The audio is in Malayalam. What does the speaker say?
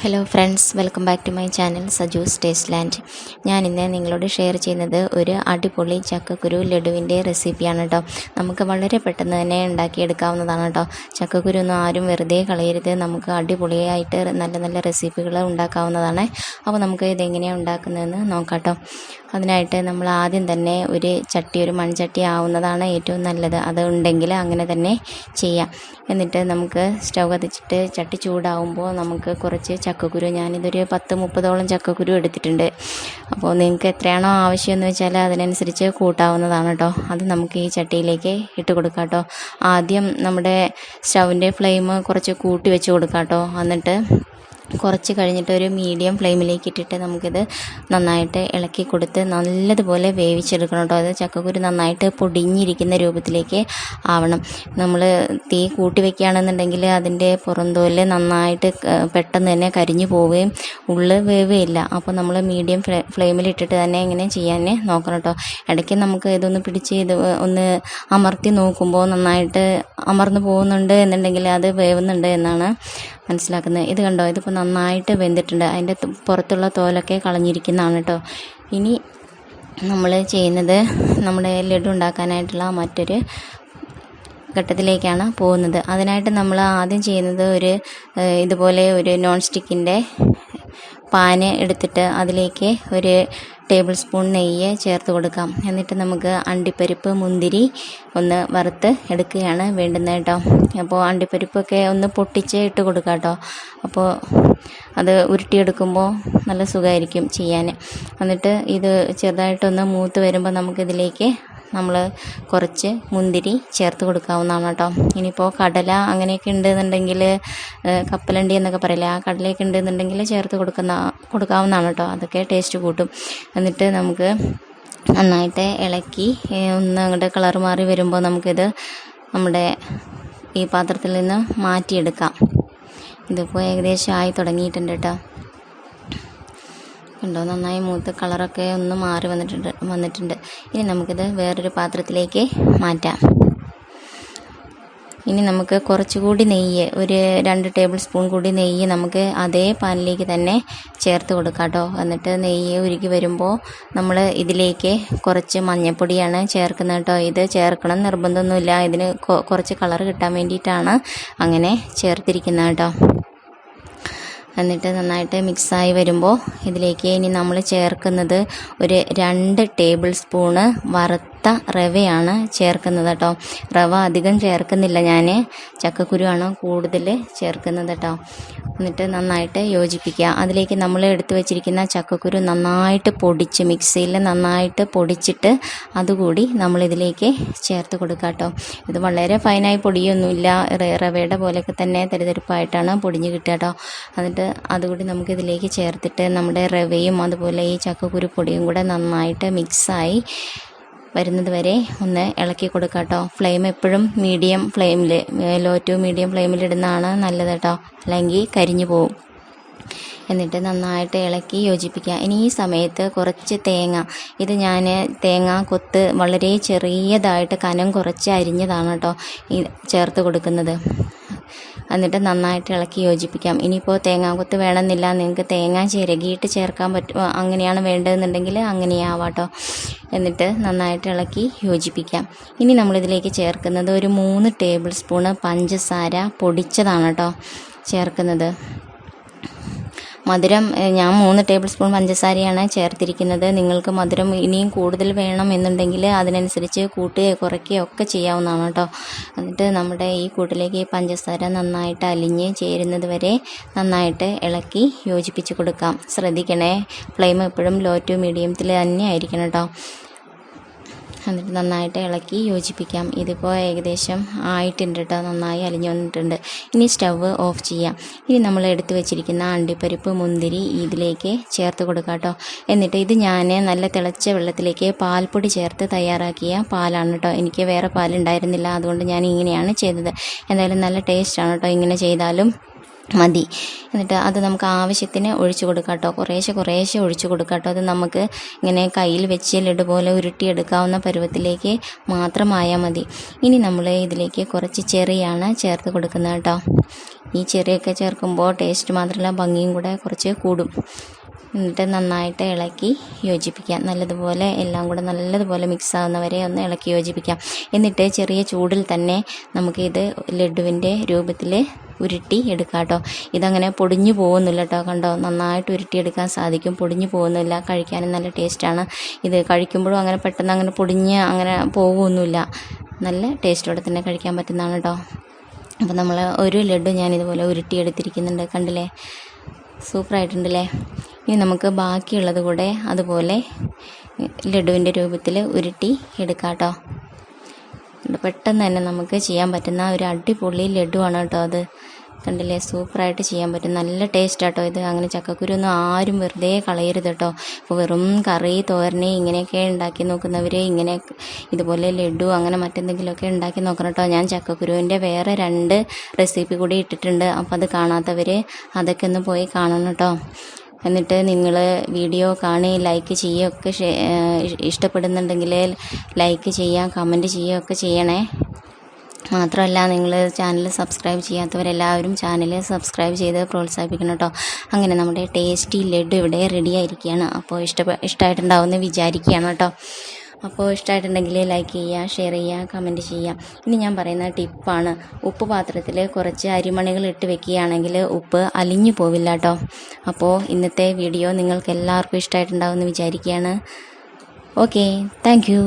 Hello friends, welcome back to my channel Saju's Tasteland. ഞാനിന്ന് നിങ്ങളോട് ഷെയർ ചെയ്യുന്നത് ഒരു അടിപൊളി ചക്കക്കുരു ലഡുവിൻ്റെ റെസിപ്പിയാണ് കേട്ടോ. നമുക്ക് വളരെ പെട്ടെന്ന് തന്നെ ഉണ്ടാക്കിയെടുക്കാവുന്നതാണ് കേട്ടോ. ചക്കക്കുരു ഒന്നും ആരും വെറുതെ കളയരുത്. നമുക്ക് അടിപൊളിയായിട്ട് നല്ല നല്ല റെസിപ്പികൾ ഉണ്ടാക്കാവുന്നതാണ്. അപ്പോൾ നമുക്ക് ഇതെങ്ങനെയാണ് ഉണ്ടാക്കുന്നതെന്ന് നോക്കാം കേട്ടോ. അതിനായിട്ട് നമ്മൾ ആദ്യം തന്നെ ഒരു മൺചട്ടി ആവുന്നതാണ് ഏറ്റവും നല്ലത്. അത് ഉണ്ടെങ്കിൽ അങ്ങനെ തന്നെ ചെയ്യാം. എന്നിട്ട് നമുക്ക് സ്റ്റൗ കത്തിച്ചിട്ട് ചട്ടി ചൂടാവുമ്പോൾ നമുക്ക് കുറച്ച് ചക്കക്കുരു, ഞാനിതൊരു 10-30ഓളം ചക്കക്കുരു എടുത്തിട്ടുണ്ട്. അപ്പോൾ നിങ്ങൾക്ക് എത്രയാണോ ആവശ്യമെന്ന് വെച്ചാൽ അതിനനുസരിച്ച് കൂട്ടാവുന്നതാണ് കേട്ടോ. അത് നമുക്ക് ഈ ചട്ടിയിലേക്ക് ഇട്ട് കൊടുക്കാം കേട്ടോ. ആദ്യം നമ്മുടെ സ്റ്റൗവിൻ്റെ ഫ്ലെയിം കുറച്ച് കൂട്ടി വെച്ച് കൊടുക്കാം കേട്ടോ. എന്നിട്ട് കുറച്ച് കഴിഞ്ഞിട്ട് ഒരു മീഡിയം ഫ്ലെയിമിലേക്ക് ഇട്ടിട്ട് നമുക്കിത് നന്നായിട്ട് ഇളക്കി കൊടുത്ത് നല്ലതുപോലെ വേവിച്ചെടുക്കണം കേട്ടോ. അത് ചക്കക്കുരു നന്നായിട്ട് പൊടിഞ്ഞിരിക്കുന്ന രൂപത്തിലേക്ക് ആവണം. നമ്മൾ തീ കൂട്ടി വയ്ക്കുകയാണെന്നുണ്ടെങ്കിൽ അതിൻ്റെ പുറന്തോല് നന്നായിട്ട് പെട്ടെന്ന് തന്നെ കരിഞ്ഞു പോവുകയും ഉള്ളു വേവുകയില്ല. അപ്പോൾ നമ്മൾ മീഡിയം ഫ്ലെയിമിലിട്ടിട്ട് തന്നെ ഇങ്ങനെ ചെയ്യാൻ നോക്കണം കേട്ടോ. ഇടയ്ക്ക് നമുക്ക് ഇതൊന്ന് പിടിച്ച് ഇത് ഒന്ന് അമർത്തി നോക്കുമ്പോൾ നന്നായിട്ട് അമർന്നു പോകുന്നുണ്ട് എന്നുണ്ടെങ്കിൽ അത് വേവുന്നുണ്ട് എന്നാണ് മനസ്സിലാക്കുന്നത്. ഇത് കണ്ടോ, ഇതിപ്പോൾ നന്നായിട്ട് വെന്തിട്ടുണ്ട്. അതിൻ്റെ പുറത്തുള്ള തോലൊക്കെ കളഞ്ഞിരിക്കുന്നതാണ് കേട്ടോ. ഇനി നമ്മൾ ചെയ്യുന്നത് നമ്മുടെ ലഡു ഉണ്ടാക്കാനായിട്ടുള്ള മറ്റൊരു ഘട്ടത്തിലേക്കാണ് പോകുന്നത്. അതിനായിട്ട് നമ്മൾ ആദ്യം ചെയ്യുന്നത് ഇതുപോലെ ഒരു നോൺ സ്റ്റിക്കിൻ്റെ പാന് എടുത്തിട്ട് അതിലേക്ക് ഒരു ടേബിൾ സ്പൂൺ നെയ്യ് ചേർത്ത് കൊടുക്കാം. എന്നിട്ട് നമുക്ക് അണ്ടിപ്പരിപ്പ്, മുന്തിരി ഒന്ന് വറുത്ത് എടുക്കുകയാണ് വേണ്ടുന്നത് കേട്ടോ. അപ്പോൾ അണ്ടിപ്പരിപ്പൊക്കെ ഒന്ന് പൊട്ടിച്ച് ഇട്ട് കൊടുക്കാം കേട്ടോ. അപ്പോൾ അത് ഉരുട്ടിയെടുക്കുമ്പോൾ നല്ല സുഖമായിരിക്കും ചെയ്യാൻ. എന്നിട്ട് ഇത് ചെറുതായിട്ടൊന്ന് മൂത്ത് വരുമ്പോൾ നമുക്കിതിലേക്ക് നമ്മൾ കുറച്ച് മുന്തിരി ചേർത്ത് കൊടുക്കാവുന്നതാണ് കേട്ടോ. ഇനിയിപ്പോൾ കടല അങ്ങനെയൊക്കെ ഉണ്ടെന്നുണ്ടെങ്കിൽ, കപ്പലണ്ടി എന്നൊക്കെ പറയില്ലേ, ആ കടലയൊക്കെ ഉണ്ടെന്നുണ്ടെങ്കിൽ ചേർത്ത് കൊടുക്കാവുന്നതാണ് കേട്ടോ. അതൊക്കെ ടേസ്റ്റ് കൂട്ടും. എന്നിട്ട് നമുക്ക് നന്നായിട്ട് ഇളക്കി ഒന്ന് അങ്ങോട്ട് കളർ മാറി വരുമ്പോൾ നമുക്കിത് നമ്മുടെ ഈ പാത്രത്തിൽ നിന്ന് മാറ്റിയെടുക്കാം. ഇതിപ്പോൾ ഏകദേശം ആയി തുടങ്ങിയിട്ടുണ്ട് കേട്ടോ. ഉണ്ടോ, നന്നായി മൂത്ത് കളറൊക്കെ ഒന്ന് മാറി വന്നിട്ടുണ്ട്. ഇനി നമുക്കിത് വേറൊരു പാത്രത്തിലേക്ക് മാറ്റാം. ഇനി നമുക്ക് കുറച്ചുകൂടി നെയ്യ്, ഒരു 2 ടേബിൾ സ്പൂൺ കൂടി നെയ്യ് നമുക്ക് അതേ പാനിലേക്ക് തന്നെ ചേർത്ത് കൊടുക്കാം കേട്ടോ. എന്നിട്ട് നെയ്യ് ഉരുകി വരുമ്പോൾ നമ്മൾ ഇതിലേക്ക് കുറച്ച് മഞ്ഞൾപ്പൊടിയാണ് ചേർക്കുന്നത് കേട്ടോ. ഇത് ചേർക്കണം നിർബന്ധമൊന്നുമില്ല. ഇതിന് കുറച്ച് കളർ കിട്ടാൻ വേണ്ടിയിട്ടാണ് അങ്ങനെ ചേർത്തിരിക്കുന്നത് കേട്ടോ. എന്നിട്ട് നന്നായിട്ട് മിക്സായി വരുമ്പോൾ ഇതിലേക്ക് ഇനി നമ്മൾ ചേർക്കുന്നത് ഒരു 2 ടേബിൾ സ്പൂണ് വറുത്ത റവയാണ് ചേർക്കുന്നത് കേട്ടോ. റവ അധികം ചേർക്കുന്നില്ല ഞാൻ, ചക്കക്കുരുവാണ് കൂടുതൽ ചേർക്കുന്നത് കേട്ടോ. എന്നിട്ട് നന്നായിട്ട് യോജിപ്പിക്കുക. അതിലേക്ക് നമ്മൾ എടുത്തു വെച്ചിരിക്കുന്ന ചക്കക്കുരു നന്നായിട്ട് പൊടിച്ച് മിക്സിയിൽ നന്നായിട്ട് പൊടിച്ചിട്ട് അതുകൂടി നമ്മളിതിലേക്ക് ചേർത്ത് കൊടുക്കുക കേട്ടോ. ഇത് വളരെ ഫൈനായി പൊടിയൊന്നുമില്ല, റവയുടെ പോലെയൊക്കെ തന്നെ തരിതരിപ്പായിട്ടാണ് പൊടിഞ്ഞ് കിട്ടുക കേട്ടോ. എന്നിട്ട് അതുകൂടി നമുക്കിതിലേക്ക് ചേർത്തിട്ട് നമ്മുടെ റവയും അതുപോലെ ഈ ചക്കക്കുരു പൊടിയും കൂടെ നന്നായിട്ട് മിക്സായി വരുന്നത് വരെ ഒന്ന് ഇളക്കി കൊടുക്കാം കേട്ടോ. ഫ്ലെയിം എപ്പോഴും മീഡിയം ഫ്ലെയിമിൽ, ലോ ടു മീഡിയം ഫ്ലെയിമിലിടുന്നതാണ് നല്ലത് കേട്ടോ, അല്ലെങ്കിൽ കരിഞ്ഞു പോവും. എന്നിട്ട് നന്നായിട്ട് ഇളക്കി യോജിപ്പിക്കുക. ഇനി ഈ സമയത്ത് കുറച്ച് ഇത് ഞാൻ തേങ്ങ കൊത്ത് വളരെ ചെറിയതായിട്ട് കനം കുറച്ച് അരിഞ്ഞതാണ് കേട്ടോ ഈ ചേർത്ത് കൊടുക്കുന്നത്. എന്നിട്ട് നന്നായിട്ട് ഇളക്കി യോജിപ്പിക്കാം. ഇനിയിപ്പോൾ തേങ്ങാക്കൊത്ത് വേണമെന്നില്ല, നിങ്ങൾക്ക് തേങ്ങ ചിരകിയിട്ട് ചേർക്കാൻ പറ്റും, അങ്ങനെയാണ് വേണ്ടതെന്നുണ്ടെങ്കിൽ അങ്ങനെയാവാം കേട്ടോ. എന്നിട്ട് നന്നായിട്ട് ഇളക്കി യോജിപ്പിക്കാം. ഇനി നമ്മളിതിലേക്ക് ചേർക്കുന്നത് ഒരു 3 ടേബിൾ സ്പൂണ് പഞ്ചസാര പൊടിച്ചതാണ് കേട്ടോ ചേർക്കുന്നത്. മധുരം ഞാൻ 3 ടേബിൾ സ്പൂൺ പഞ്ചസാരയാണ് ചേർത്തിരിക്കുന്നത്. നിങ്ങൾക്ക് മധുരം ഇനിയും കൂടുതൽ വേണം എന്നുണ്ടെങ്കിൽ അതിനനുസരിച്ച് കൂട്ടുകയോ കുറയ്ക്കുകയോ ഒക്കെ ചെയ്യാവുന്നതാണ് കേട്ടോ. എന്നിട്ട് നമ്മുടെ ഈ കൂട്ടിലേക്ക് ഈ പഞ്ചസാര നന്നായിട്ട് അലിഞ്ഞ് ചേരുന്നത് വരെ നന്നായിട്ട് ഇളക്കി യോജിപ്പിച്ച് കൊടുക്കാം. ശ്രദ്ധിക്കണേ, ഫ്ലെയിം എപ്പോഴും ലോ ടു മീഡിയത്തിൽ തന്നെ ആയിരിക്കണം കേട്ടോ. എന്നിട്ട് നന്നായിട്ട് ഇളക്കി യോജിപ്പിക്കാം. ഇതിപ്പോൾ ഏകദേശം ആയിട്ടുണ്ട് കേട്ടോ, നന്നായി അലിഞ്ഞു വന്നിട്ടുണ്ട്. ഇനി സ്റ്റവ് ഓഫ് ചെയ്യാം. ഇനി നമ്മൾ എടുത്തു വെച്ചിരിക്കുന്ന അണ്ടിപ്പരിപ്പ്, മുന്തിരി ഇതിലേക്ക് ചേർത്ത് കൊടുക്കാം കേട്ടോ. എന്നിട്ട് ഇത് ഞാൻ നല്ല തിളച്ച വെള്ളത്തിലേക്ക് പാൽപ്പൊടി ചേർത്ത് തയ്യാറാക്കിയ പാലാണ് കേട്ടോ. എനിക്ക് വേറെ പാലുണ്ടായിരുന്നില്ല, അതുകൊണ്ട് ഞാൻ ഇങ്ങനെയാണ് ചെയ്തത്. എന്തായാലും നല്ല ടേസ്റ്റാണ് കേട്ടോ ഇങ്ങനെ ചെയ്താലും. മതി. എന്നിട്ട് അത് നമുക്ക് ആവശ്യത്തിന് ഒഴിച്ചു കൊടുക്കാം കേട്ടോ. കുറേശ്ശെ ഒഴിച്ചു കൊടുക്കാം കേട്ടോ. അത് നമുക്ക് ഇങ്ങനെ കയ്യിൽ വെച്ച് ലഡു പോലെ ഉരുട്ടിയെടുക്കാവുന്ന പരുവത്തിലേക്ക് മാത്രമായാൽ മതി. ഇനി നമ്മൾ ഇതിലേക്ക് കുറച്ച് ചെറിയാണ് ചേർത്ത് കൊടുക്കുന്നത് കേട്ടോ. ഈ ചെറിയൊക്കെ ചേർക്കുമ്പോൾ ടേസ്റ്റ് മാത്രമല്ല ഭംഗിയും കൂടെ കുറച്ച് കൂടും. എന്നിട്ട് നന്നായിട്ട് ഇളക്കി യോജിപ്പിക്കാം. നല്ലതുപോലെ എല്ലാം കൂടെ നല്ലതുപോലെ മിക്സ് ആവുന്നവരെ ഒന്ന് ഇളക്കി യോജിപ്പിക്കാം. എന്നിട്ട് ചെറിയ ചൂടിൽ തന്നെ നമുക്കിത് ലഡുവിൻ്റെ രൂപത്തിൽ ഉരുട്ടി എടുക്കാം കേട്ടോ. ഇതങ്ങനെ പൊടിഞ്ഞു പോകുന്നില്ല കേട്ടോ. കണ്ടോ, നന്നായിട്ട് ഉരുട്ടിയെടുക്കാൻ സാധിക്കും. പൊടിഞ്ഞു പോകുന്നില്ല. കഴിക്കാനും നല്ല ടേസ്റ്റാണ്. ഇത് കഴിക്കുമ്പോഴും അങ്ങനെ പെട്ടെന്ന് അങ്ങനെ പൊടിഞ്ഞ് അങ്ങനെ പോകുമൊന്നുമില്ല. നല്ല ടേസ്റ്റോടെ തന്നെ കഴിക്കാൻ പറ്റുന്നതാണ് കേട്ടോ. അപ്പോൾ നമ്മൾ ഒരു ലഡു ഞാനിതുപോലെ ഉരുട്ടിയെടുത്തിരിക്കുന്നുണ്ട്. കണ്ടില്ലേ, സൂപ്പറായിട്ടുണ്ടല്ലേ. ഇനി നമുക്ക് ബാക്കിയുള്ളത് കൂടെ അതുപോലെ ലഡുവിൻ്റെ രൂപത്തിൽ ഉരുട്ടി എടുക്കാം കേട്ടോ. പെട്ടെന്ന് തന്നെ നമുക്ക് ചെയ്യാൻ പറ്റുന്ന ഒരു അടിപൊളി ലഡുവാണ് കേട്ടോ അത്. കണ്ടില്ലേ, സൂപ്പറായിട്ട് ചെയ്യാൻ പറ്റും. നല്ല ടേസ്റ്റ് കേട്ടോ ഇത്. അങ്ങനെ ചക്കക്കുരു ഒന്നും ആരും വെറുതെ കളയരുത് കേട്ടോ. അപ്പോൾ വെറും കറി, തോരന് ഇങ്ങനെയൊക്കെ ഉണ്ടാക്കി നോക്കുന്നവർ ഇങ്ങനെ ഇതുപോലെ ലഡു അങ്ങനെ മറ്റെന്തെങ്കിലുമൊക്കെ ഉണ്ടാക്കി നോക്കണം കേട്ടോ. ഞാൻ ചക്കക്കുരുവിൻ്റെ വേറെ 2 റെസിപ്പി കൂടി ഇട്ടിട്ടുണ്ട്. അപ്പോൾ അത് കാണാത്തവർ അതൊക്കെ ഒന്ന് പോയി കാണണം കേട്ടോ. എന്നിട്ട് നിങ്ങൾ വീഡിയോ കാണി ലൈക്ക് ചെയ്യുകയൊക്കെ ഇഷ്ടപ്പെടുന്നുണ്ടെങ്കിൽ ലൈക്ക് ചെയ്യുക, കമൻറ്റ് ചെയ്യുകയൊക്കെ ചെയ്യണേ. മാത്രമല്ല നിങ്ങൾ ചാനൽ സബ്സ്ക്രൈബ് ചെയ്യാത്തവരെല്ലാവരും ചാനൽ സബ്സ്ക്രൈബ് ചെയ്ത് പ്രോത്സാഹിപ്പിക്കണം കേട്ടോ. അങ്ങനെ നമ്മുടെ ടേസ്റ്റി ലഡു ഇവിടെ റെഡി ആയിരിക്കുകയാണ്. അപ്പോൾ ഇഷ്ടമായിട്ടുണ്ടാവുമെന്ന് വിചാരിക്കുകയാണ് കേട്ടോ. അപ്പോൾ ഇഷ്ടമായിട്ടുണ്ടെങ്കിൽ ലൈക്ക് ചെയ്യുക, ഷെയർ ചെയ്യുക, കമൻറ്റ് ചെയ്യുക. ഇനി ഞാൻ പറയുന്ന ടിപ്പാണ്, ഉപ്പ് പാത്രത്തിൽ കുറച്ച് അരിമണികൾ ഇട്ട് വെക്കുകയാണെങ്കിൽ ഉപ്പ് അലിഞ്ഞു പോവില്ല കേട്ടോ. അപ്പോൾ ഇന്നത്തെ വീഡിയോ നിങ്ങൾക്ക് എല്ലാവർക്കും ഇഷ്ടമായിട്ടുണ്ടാവുമെന്ന് വിചാരിക്കുകയാണ്. Okay, thank you.